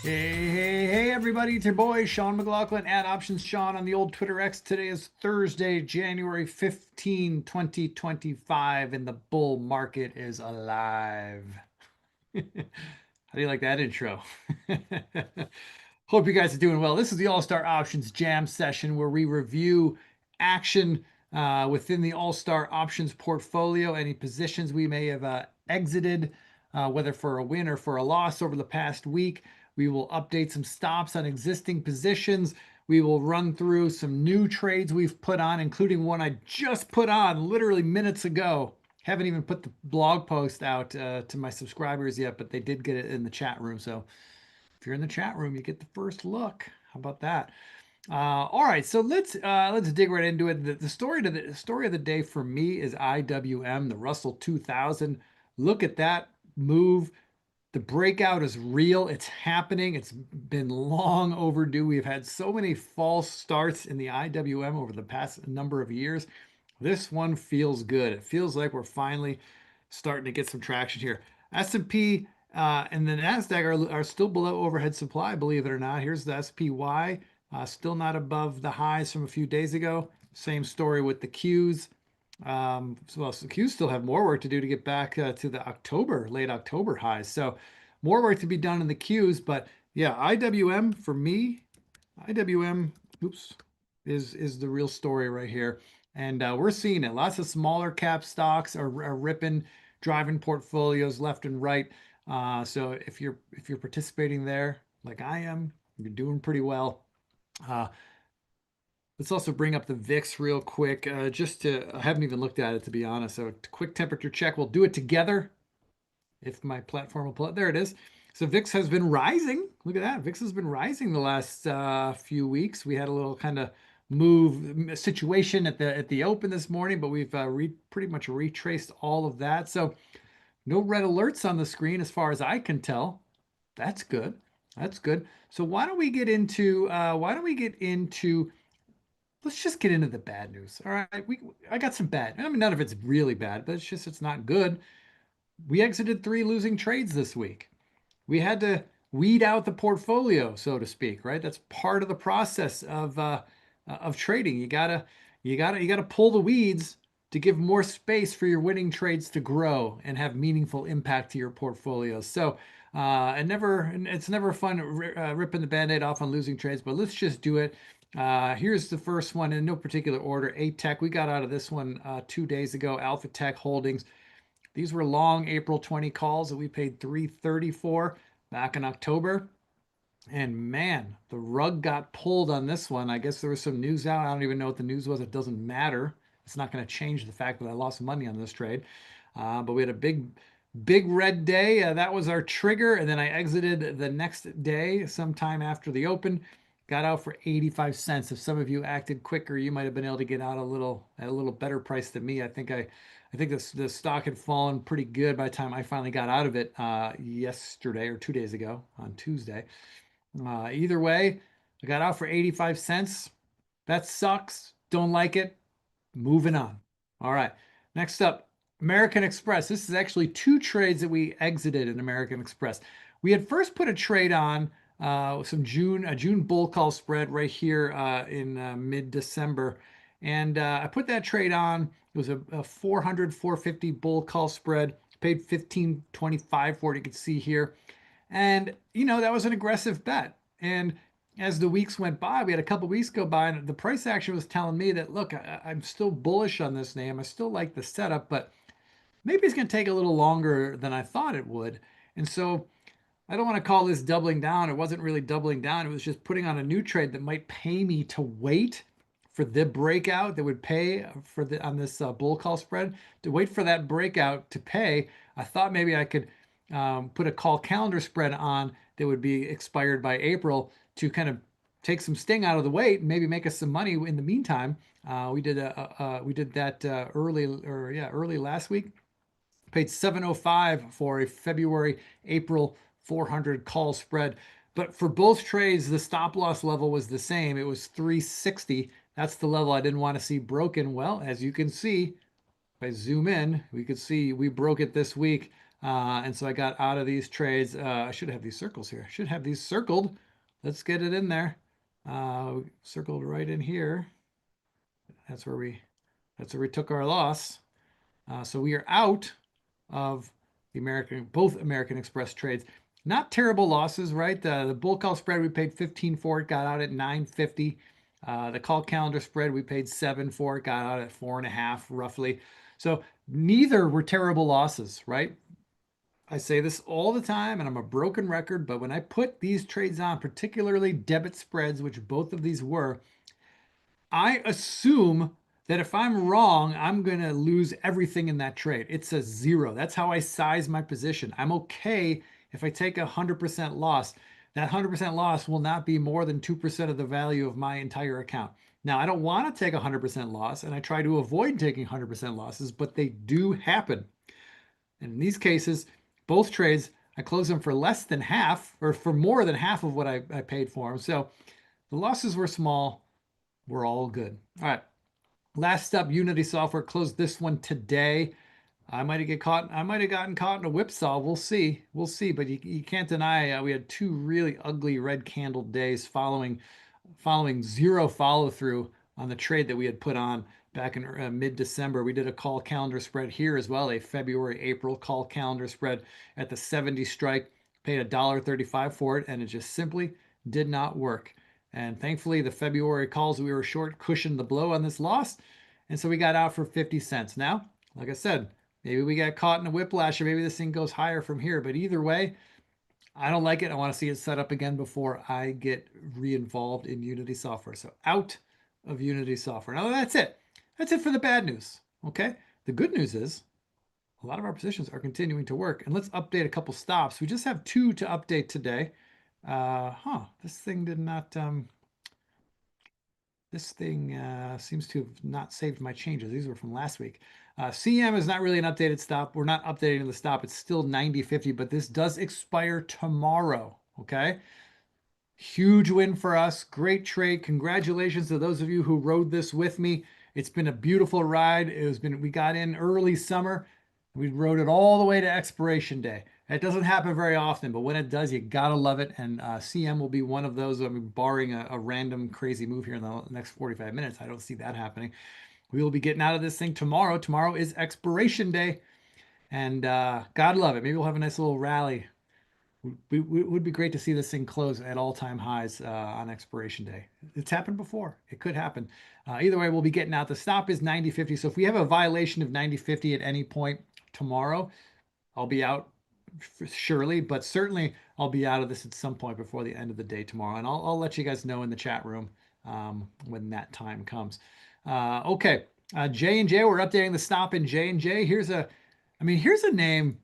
Hey, everybody, it's your boy, Sean McLaughlin at Options Sean on the old Twitter X. Today is Thursday, January 15, 2025, and the bull market is alive. How do you like that intro? Hope you guys are doing well. This is the All-Star Options Jam session where we review action within the All-Star Options portfolio, any positions we may have exited, whether for a win or for a loss over the past week. We will update some stops on existing positions. We will run through some new trades we've put on, including one I just put on literally minutes ago. Haven't even put the blog post out to my subscribers yet, but they did get it in the chat room. So if you're in the chat room, you get the first look. How about that? All right, so let's dig right into it. The story of the day for me is IWM, the Russell 2000. Look at that move. The breakout is real. It's happening. It's been long overdue. We've had so many false starts in the IWM over the past number of years. This one feels good. It feels like we're finally starting to get some traction here. S&P and the NASDAQ are still below overhead supply, believe it or not. Here's the SPY, still not above the highs from a few days ago. Same story with the Qs. So the Qs still have more work to do to get back to the late October highs. So more work to be done in the Qs. But yeah, IWM for me, IWM, oops, is the real story right here. And we're seeing it. Lots of smaller cap stocks are ripping, driving portfolios left and right. So if you're participating there, like I am, you're doing pretty well. Uh, let's also bring up the VIX real quick. I haven't even looked at it to be honest. So quick temperature check. We'll do it together if my platform will pull it. There it is. So VIX has been rising. Look at that. VIX has been rising the last few weeks. We had a little kind of move situation at the open this morning, but we've pretty much retraced all of that. So no red alerts on the screen as far as I can tell. That's good. That's good. So why don't we get into let's just get into the bad news. All right. I got some bad. I mean, none of it's really bad, but it's not good. We exited 3 losing trades this week. We had to weed out the portfolio, so to speak, right? That's part of the process of trading. You gotta pull the weeds to give more space for your winning trades to grow and have meaningful impact to your portfolio. So it's never fun ripping the band-aid off on losing trades, but let's just do it. Here's the first one in no particular order. ATech, we got out of this one 2 days ago. Alpha Tech Holdings. These were long April 20 calls that we paid 334 back in October. And man, the rug got pulled on this one. I guess there was some news out. I don't even know what the news was. It doesn't matter. It's not going to change the fact that I lost money on this trade. But we had a big red day. That was our trigger. And then I exited the next day, sometime after the open. Got out for 85 cents. If some of you acted quicker, you might have been able to get out at a little better price than me. I think the stock had fallen pretty good by the time I finally got out of it yesterday or 2 days ago on Tuesday. Either way, I got out for 85 cents. That sucks. Don't like it. Moving on. All right. Next up, American Express. This is actually 2 trades that we exited in American Express. We had first put a trade on a June bull call spread right here in mid-December. And I put that trade on. It was a 450 bull call spread. Paid 15.25 for it. You can see here. And, that was an aggressive bet. And as the weeks went by, we had a couple weeks go by, and the price action was telling me that, look, I'm still bullish on this name. I still like the setup, but maybe it's going to take a little longer than I thought it would. And so I don't want to call this doubling down. It wasn't really doubling down. It was just putting on a new trade that might pay me to wait for the breakout that would pay on this bull call spread, to wait for that breakout to pay. I thought maybe I could put a call calendar spread on that would be expired by April to kind of take some sting out of the weight and maybe make us some money in the meantime. We did that early last week. Paid 705 for a April 400 call spread. But for both trades, the stop loss level was the same. It was 360. That's the level I didn't want to see broken. Well, as you can see, if I zoom in, we could see we broke it this week. And so I got out of these trades. I should have these circles here. I should have these circled. Let's get it in there. Circled right in here. That's where we that's where we took our loss. So we are out of both American Express trades. Not terrible losses, right? The bull call spread we paid 15 for it, got out at 950. The call calendar spread we paid 7 for it, got out at 4.5 roughly. So neither were terrible losses, right? I say this all the time, and I'm a broken record, but when I put these trades on, particularly debit spreads, which both of these were, I assume that if I'm wrong, I'm going to lose everything in that trade. It's a zero. That's how I size my position. I'm okay if I take a 100% loss. That 100% loss will not be more than 2% of the value of my entire account. Now, I don't want to take a 100% loss, and I try to avoid taking 100% losses, but they do happen. And in these cases, both trades, I closed them for less than half or for more than half of what I paid for them. So the losses were small. We're all good. All right. Last up, Unity Software closed this one today. I might have gotten caught in a whipsaw. We'll see. We'll see. But you can't deny we had two really ugly red candle days following zero follow through on the trade that we had put on back in mid-December. We did a call calendar spread here as well, a February-April call calendar spread at the 70 strike, paid $1.35 for it, and it just simply did not work. And thankfully, the February calls we were short cushioned the blow on this loss. And so we got out for 50 cents. Now, like I said, maybe we got caught in a whiplash or maybe this thing goes higher from here. But either way, I don't like it. I want to see it set up again before I get re-involved in Unity software. So out of Unity software. Now that's it. That's it for the bad news. Okay. The good news is a lot of our positions are continuing to work. And let's update a couple stops. We just have two to update today. This thing did not, this thing seems to have not saved my changes. These were from last week. CM is not really an updated stop. We're not updating the stop. It's still 90.50, but this does expire tomorrow. Okay. Huge win for us. Great trade. Congratulations to those of you who rode this with me. It's been a beautiful ride. We got in early summer. We rode it all the way to expiration day. It doesn't happen very often, but when it does, you gotta love it. And CM will be one of those. I mean, barring a random crazy move here in the next 45 minutes, I don't see that happening. We will be getting out of this thing tomorrow. Tomorrow is expiration day, and God love it. Maybe we'll have a nice little rally. It would be great to see this thing close at all-time highs on expiration day. It's happened before. It could happen. Either way, we'll be getting out. The stop is 90.50. So if we have a violation of 90.50 at any point tomorrow, I'll be out surely, but certainly I'll be out of this at some point before the end of the day tomorrow. And I'll let you guys know in the chat room when that time comes. Okay. J&J, we're updating the stop in J&J. Here's a name.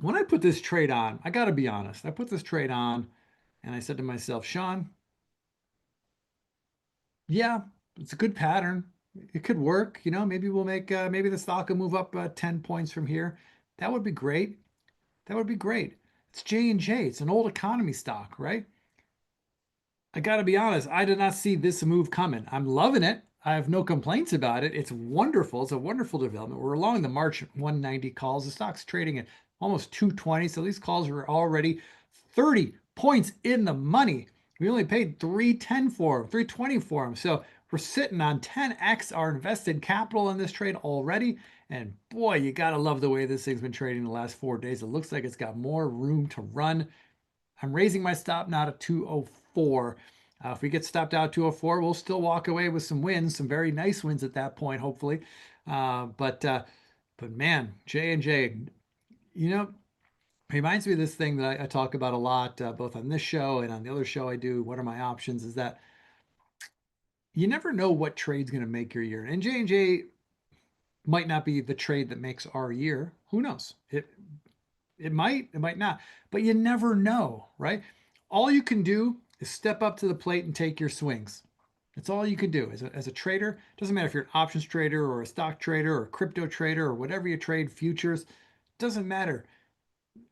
When I put this trade on, I got to be honest. I put this trade on and I said to myself, Sean, yeah, it's a good pattern. It could work. Maybe we'll make, maybe the stock will move up 10 points from here. That would be great. That would be great. It's J&J. It's an old economy stock, right? I got to be honest. I did not see this move coming. I'm loving it. I have no complaints about it. It's wonderful. It's a wonderful development. We're along the March 190 calls. The stock's trading at almost 220. So these calls were already 30 points in the money. We only paid 310 for them, 320 for them. So we're sitting on 10x our invested capital in this trade already. And boy, you got to love the way this thing's been trading the last 4 days. It looks like it's got more room to run. I'm raising my stop now to 204. If we get stopped out 204, we'll still walk away with some wins, some very nice wins at that point, hopefully. But man, J&J, reminds me of this thing that I talk about a lot, both on this show and on the other show I do. What are my options? Is that you never know what trade's going to make your year. And J&J might not be the trade that makes our year. Who knows? It might not, but you never know, right? All you can do is step up to the plate and take your swings. That's all you can do as a trader. Doesn't matter if you're an options trader or a stock trader or a crypto trader or whatever you trade, futures, doesn't matter.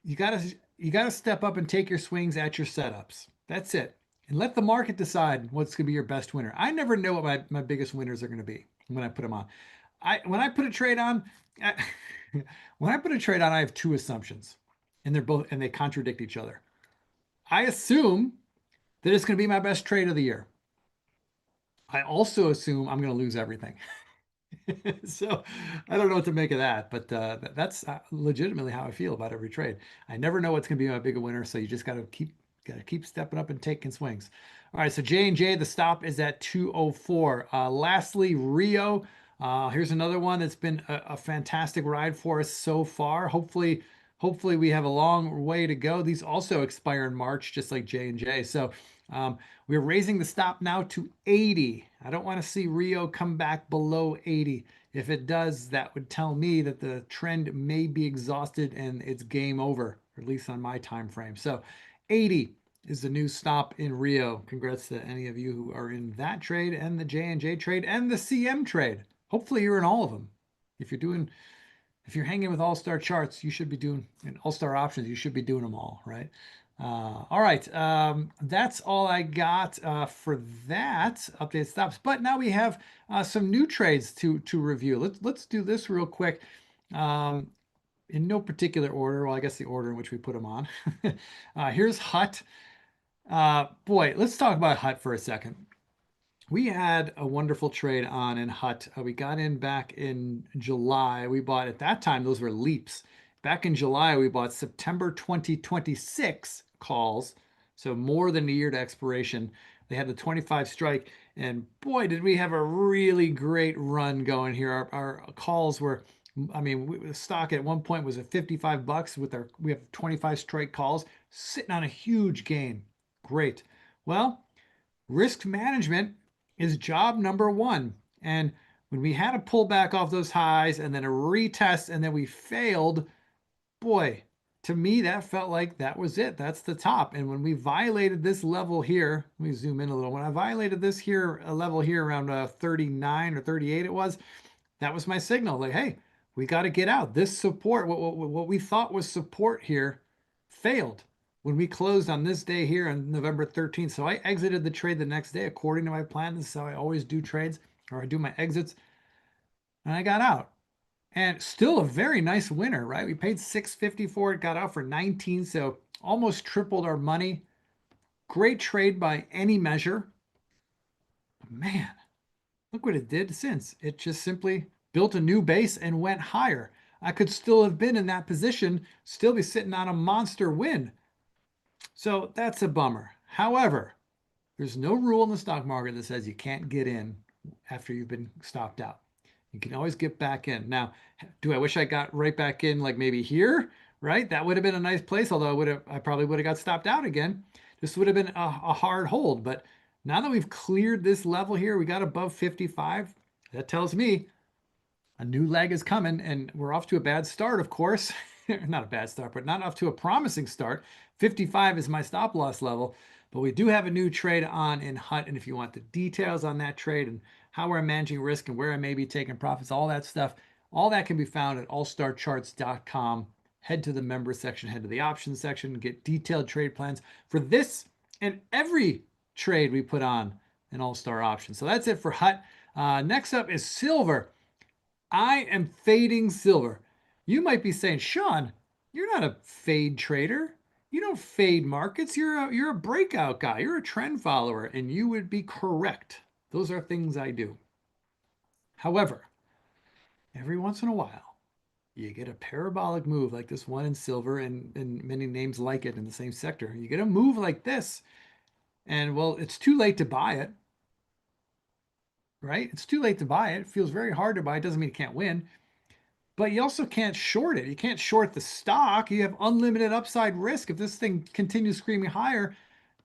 You gotta step up and take your swings at your setups. That's it. And let the market decide what's gonna be your best winner. I never know what my biggest winners are gonna be when I put them on. When I put a trade on, When I put a trade on, I have two assumptions, and they contradict each other. I assume that it's going to be my best trade of the year. I also assume I'm going to lose everything. So I don't know what to make of that, but that's legitimately how I feel about every trade. I never know what's going to be my big winner, so you just got to keep stepping up and taking swings. All right, so J&J, the stop is at 204. Lastly, Rio. Here's another one that's been a fantastic ride for us so far. Hopefully we have a long way to go. These also expire in March, just like J&J. So um, we're raising the stop now to 80. I don't want to see Rio come back below 80. If it does, that would tell me that the trend may be exhausted and it's game over, or at least on my time frame. So 80 is the new stop in Rio. Congrats to any of you who are in that trade and the J&J trade and the CM trade. Hopefully you're in all of them. If you're doing if you're hanging with all-star charts, you should be doing and all-star options, you should be doing them all, right? All right, that's all I got for that update stops. But now we have some new trades to review. Let's do this real quick. Um, in no particular order. Well, I guess the order in which we put them on. Here's Hut. Boy, let's talk about Hut for a second. We had a wonderful trade on in Hut. We got in back in July. We bought at that time, those were leaps. Back in July, we bought September 2026 calls. So more than a year to expiration. They had the 25 strike. And boy, did we have a really great run going here. Our calls were, I mean, the stock at one point was at 55 bucks with we have 25 strike calls sitting on a huge gain. Great. Well, risk management is job number one. And when we had a pullback off those highs and then a retest and then we failed, boy, to me, that felt like that was it. That's the top. And when we violated this level here, let me zoom in a little. When I violated this here, a level here around 39 or 38, it was, that was my signal. Like, hey, we got to get out. This support, what we thought was support here, failed when we closed on this day here on November 13th. So I exited the trade the next day according to my plan. This is how I always do trades, or I do my exits, and I got out. And still a very nice winner, right? We paid 650 for it, got out for 19, so almost tripled our money. Great trade by any measure. But man, look what it did since. It just simply built a new base and went higher. I could still have been in that position, still be sitting on a monster win. So that's a bummer. However, there's no rule in the stock market that says you can't get in after you've been stopped out. You can always get back in. Now, do I wish I got right back in like maybe here, right? That would have been a nice place, although I probably would have got stopped out again. This would have been a hard hold, but now that we've cleared this level here, we got above 55. That tells me a new leg is coming, and we're off to a bad start, of course. Not a bad start, but not off to a promising start. 55 is my stop loss level, but we do have a new trade on in Hut. And if you want the details on that trade and how we're managing risk and where I may be taking profits, all that stuff, all that can be found at allstarcharts.com. Head to the member section, head to the options section, get detailed trade plans for this and every trade we put on an all-star option. So that's it for Hut. Next up is silver. I am fading silver. You might be saying, Sean, you're not a fade trader. You don't fade markets. You're a breakout guy. You're a trend follower, and you would be correct. Those are things I do. However, every once in a while, you get a parabolic move like this one in silver and many names like it in the same sector. You get a move like this, and well, it's too late to buy it, right? It's too late to buy it. It feels very hard to buy. It doesn't mean you can't win. But you also can't short it. You can't short the stock. You have unlimited upside risk. If this thing continues screaming higher,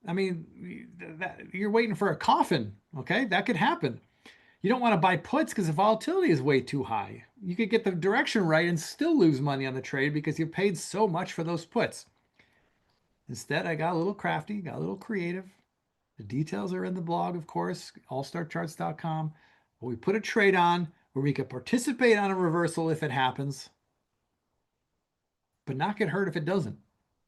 I mean, you're waiting for a coffin. Okay, that could happen. You don't want to buy puts because the volatility is way too high. You could get the direction right and still lose money on the trade because you paid so much for those puts. Instead, I got a little crafty, got a little creative. The details are in the blog, of course, allstarcharts.com. We put a trade on where we could participate on a reversal if it happens, but not get hurt if it doesn't.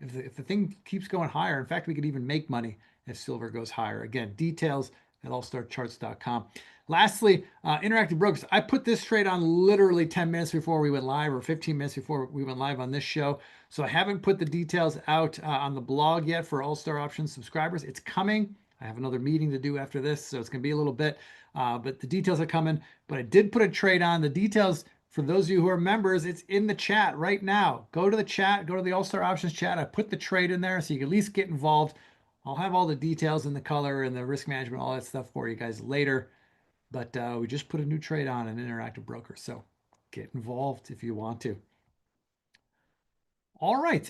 If the thing keeps going higher, in fact, we could even make money if silver goes higher. Again, details at allstarcharts.com. Lastly, Interactive Brokers. I put this trade on literally 10 minutes before we went live, or 15 minutes before we went live on this show. So I haven't put the details out on the blog yet for All Star Options subscribers. It's coming. I have another meeting to do after this, so it's going to be a little bit, but the details are coming. But I did put a trade on. The details, for those of you who are members, it's in the chat right now. Go to the chat, go to the All Star Options chat. I put the trade in there so you can at least get involved. I'll have all the details and the color and the risk management, all that stuff for you guys later. But we just put a new trade on an Interactive Broker, so get involved if you want to. All right,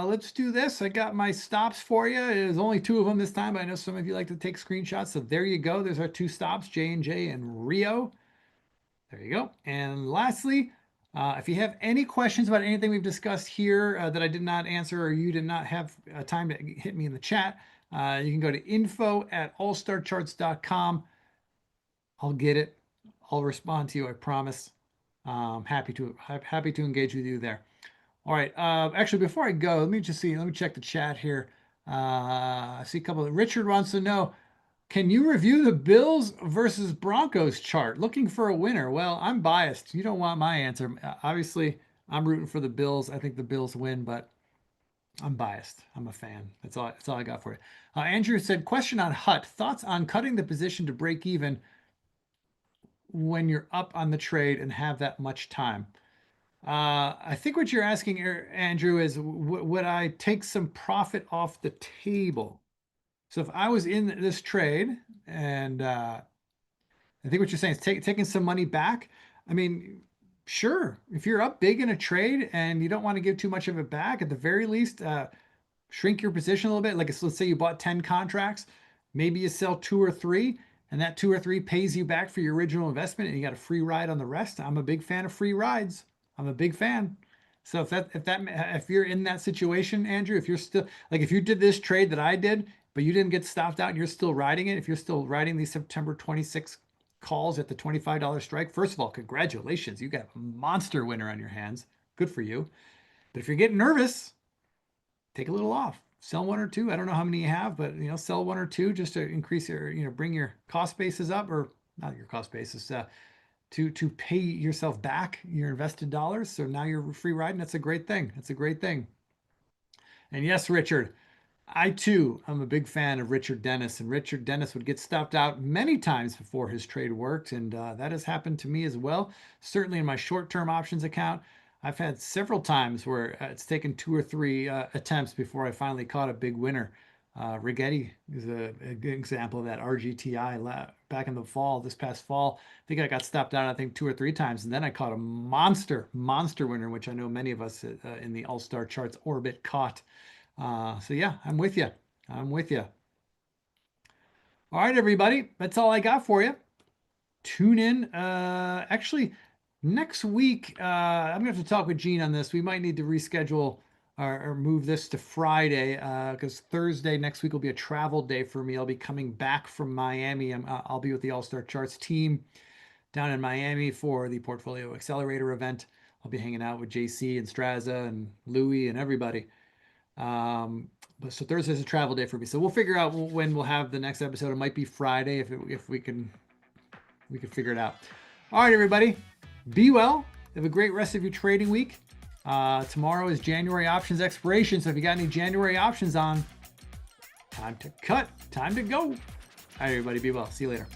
let's do this. I got my stops for you. There's only 2 of them this time, but I know some of you like to take screenshots. So there you go. There's our 2 stops, J&J and Rio. There you go. And lastly, if you have any questions about anything we've discussed here that I did not answer, or you did not have time to hit me in the chat, you can go to info@allstarcharts.com. I'll get it. I'll respond to you. I promise. Happy to engage with you there. All right. Actually, before I go, let me check the chat here. I see a couple of, Richard wants to know, can you review the Bills versus Broncos chart? Looking for a winner. Well, I'm biased. You don't want my answer. Obviously, I'm rooting for the Bills. I think the Bills win, but I'm biased. I'm a fan. That's all I got for you. Andrew said, question on Hut. Thoughts on cutting the position to break even when you're up on the trade and have that much time? I think what you're asking, Andrew, is would I take some profit off the table? So if I was in this trade, and I think what you're saying is taking some money back. I mean, sure, if you're up big in a trade and you don't want to give too much of it back, at the very least, shrink your position a little bit. Like, let's say you bought 10 contracts, maybe you sell 2 or 3, and that 2 or 3 pays you back for your original investment, and you got a free ride on the rest. I'm a big fan of free rides. I'm a big fan. So if you're in that situation, Andrew, if you're still, like, if you did this trade that I did, but you didn't get stopped out and you're still riding it, if you're still riding these September 26 calls at the $25 strike, first of all, congratulations. You got a monster winner on your hands. Good for you. But if you're getting nervous, take a little off. Sell 1 or 2. I don't know how many you have, but sell 1 or 2 just to increase your, bring your cost basis up, or not your cost basis, to pay yourself back your invested dollars. So now you're free riding. That's a great thing. That's a great thing. And yes, Richard, I too am a big fan of Richard Dennis, and Richard Dennis would get stopped out many times before his trade worked, and that has happened to me as well. Certainly in my short-term options account, I've had several times where it's taken 2 or 3 attempts before I finally caught a big winner. Rigetti is a good example of that. RGTI back in the fall, this past fall, I think I got stopped out, I think 2 or 3 times, and then I caught a monster winner, which I know many of us in the All-Star Charts orbit caught. So yeah, I'm with you. I'm with you. All right, everybody, that's all I got for you. Tune in. Actually, next week, I'm gonna have to talk with Gene on this. We might need to reschedule or move this to Friday, because Thursday next week will be a travel day for me. I'll be coming back from Miami. I'll be with the All-Star Charts team down in Miami for the Portfolio Accelerator event. I'll be hanging out with JC and Straza and Louie and everybody. But so Thursday's a travel day for me. So we'll figure out when we'll have the next episode. It might be Friday if we can figure it out. All right, everybody, be well. Have a great rest of your trading week. Tomorrow is January options expiration. So if you got any January options on, time to cut, time to go. All right, everybody, be well. See you later.